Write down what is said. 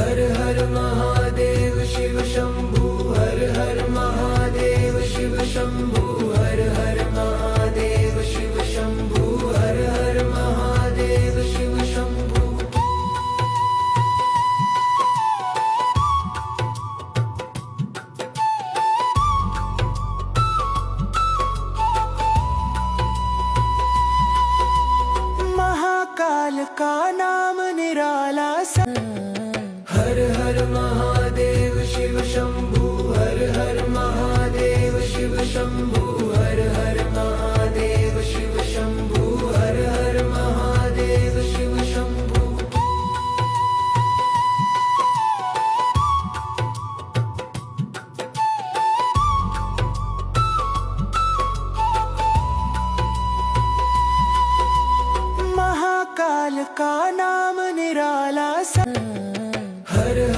हर हर महादेव शिव शंभु, हर हर महादेव शिव शंभु, हर हर महादेव शिव शंभु, हर हर महादेव शिव शंभु। महाकाल का नाम निराला सा, हर हर महादेव शिव शंभु।